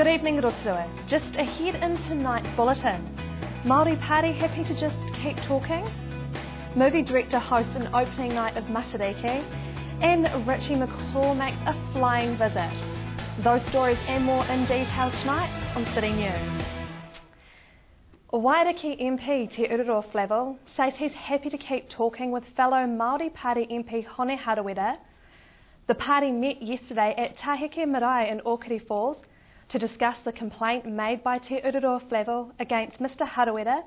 Good evening, Rotorua. Just ahead in tonight's bulletin. Māori Party happy to just keep talking? Movie director hosts an opening night of Matariki, and Richie McCaw makes a flying visit. Those stories and more in detail tonight on City News. Waiariki MP Te Ururo Flavell says he's happy to keep talking with fellow Māori Party MP Hone Harawira. The party met yesterday at Tahike Marae in Aukere Falls to discuss the complaint made by Te Ururo Flavell against Mr Harawira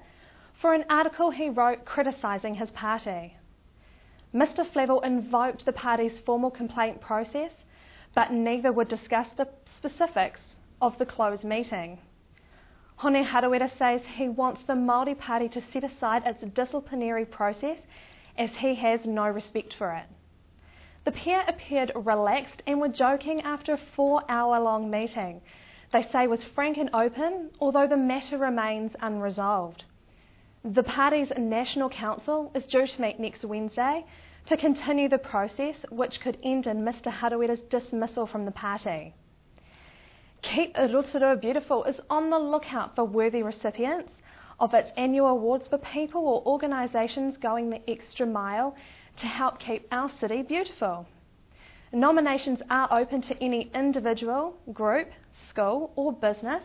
for an article he wrote criticising his party. Mr Flavell invoked the party's formal complaint process, but neither would discuss the specifics of the closed meeting. Hone Harawira says he wants the Māori Party to set aside its disciplinary process as he has no respect for it. The pair appeared relaxed and were joking after a 4-hour-long meeting. They say was frank and open, although the matter remains unresolved. The party's National Council is due to meet next Wednesday to continue the process, which could end in Mr Harawira's dismissal from the party. Keep Rotorua Beautiful is on the lookout for worthy recipients of its annual awards for people or organisations going the extra mile to help keep our city beautiful. Nominations are open to any individual, group, school or business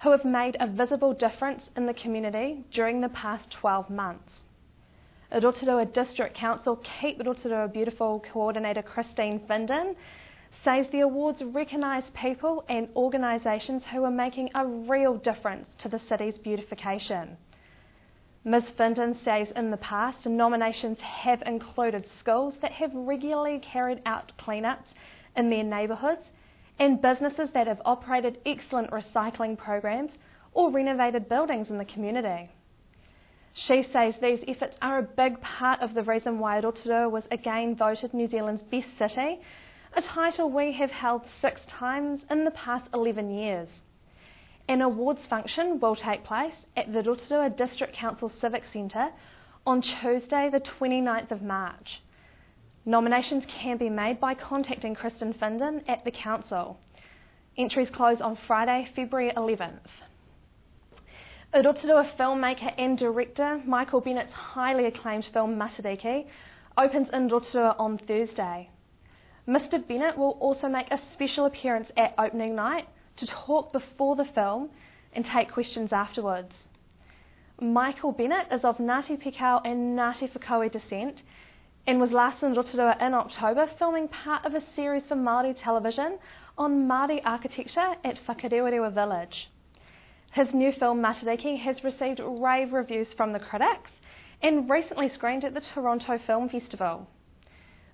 who have made a visible difference in the community during the past 12 months. Rotorua District Council Keep Rotorua Beautiful Coordinator Christine Findon says the awards recognise people and organisations who are making a real difference to the city's beautification. Ms Findon says in the past nominations have included schools that have regularly carried out cleanups in their neighbourhoods and businesses that have operated excellent recycling programs or renovated buildings in the community. She says these efforts are a big part of the reason why Rotorua was again voted New Zealand's best city, a title we have held 6 times in the past 11 years. An awards function will take place at the Rotorua District Council Civic Centre on Tuesday the 29th of March. Nominations can be made by contacting Kristen Findon at the Council. Entries close on Friday, February 11th. Rotorua filmmaker and director Michael Bennett's highly acclaimed film Matariki opens in Rotorua on Thursday. Mr Bennett will also make a special appearance at opening night to talk before the film and take questions afterwards. Michael Bennett is of Ngāti Pekau and Ngāti Whakaue descent and was last in Rotorua in October filming part of a series for Māori television on Māori architecture at Whakarewarewa Village. His new film Matariki has received rave reviews from the critics and recently screened at the Toronto Film Festival.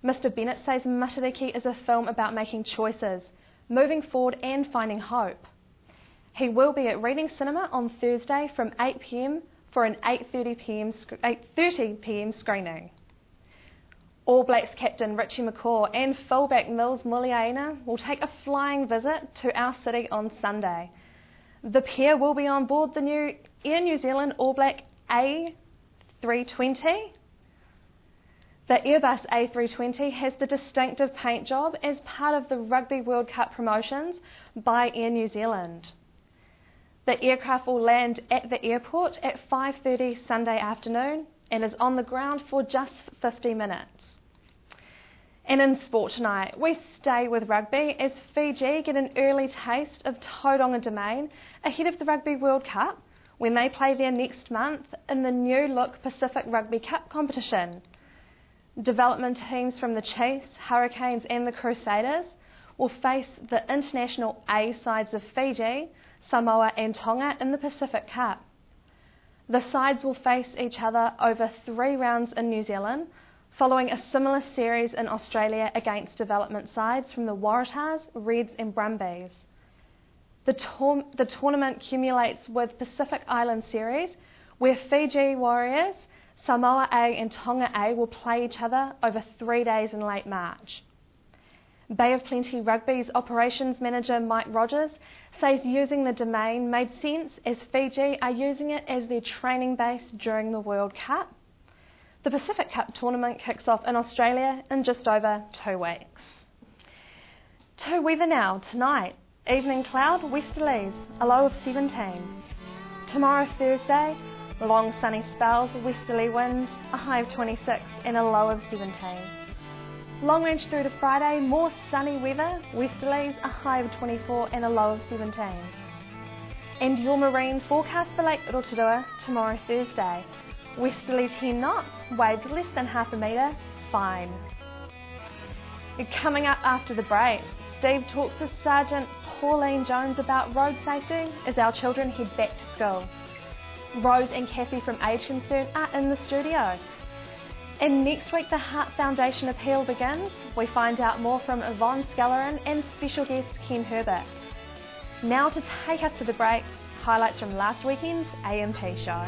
Mr Bennett says Matariki is a film about making choices, moving forward and finding hope. He will be at Reading Cinema on Thursday from 8 p.m. for an 8:30 p.m. screening. All Blacks captain Richie McCaw and fullback Mills Muliaina will take a flying visit to our city on Sunday. The pair will be on board the new Air New Zealand All Black A320. The Airbus A320 has the distinctive paint job as part of the Rugby World Cup promotions by Air New Zealand. The aircraft will land at the airport at 5:30 Sunday afternoon and is on the ground for just 50 minutes. And in sport tonight, we stay with rugby as Fiji get an early taste of Tauranga Domain ahead of the Rugby World Cup when they play there next month in the new look Pacific Rugby Cup competition. Development teams from the Chiefs, Hurricanes and the Crusaders will face the international A sides of Fiji, Samoa and Tonga in the Pacific Cup. The sides will face each other over 3 rounds in New Zealand, following a similar series in Australia against development sides from the Waratahs, Reds and Brumbies. The tournament cumulates with Pacific Island Series, where Fiji Warriors, Samoa A and Tonga A will play each other over 3 days in late March. Bay of Plenty Rugby's operations manager Mike Rogers says using the domain made sense as Fiji are using it as their training base during the World Cup. The Pacific Cup tournament kicks off in Australia in just over 2 weeks. To weather now. Tonight, Evening cloud, westerlies, a low of 17. Tomorrow Thursday, long sunny spells, westerly winds, a high of 26 and a low of 17. Long range through to Friday, more sunny weather, westerlies, a high of 24 and a low of 17. And your marine forecast for Lake Rotorua tomorrow Thursday. Westerly 10 knots, waves less than half a metre, fine. Coming up after the break, Steve talks with Sergeant Pauline Jones about road safety as our children head back to school. Rose and Kathy from Age Concern are in the studio. And next week the Heart Foundation appeal begins. We find out more from Yvonne Skellerin and special guest Ken Herbert. Now to take us to the break, highlights from last weekend's AMP show.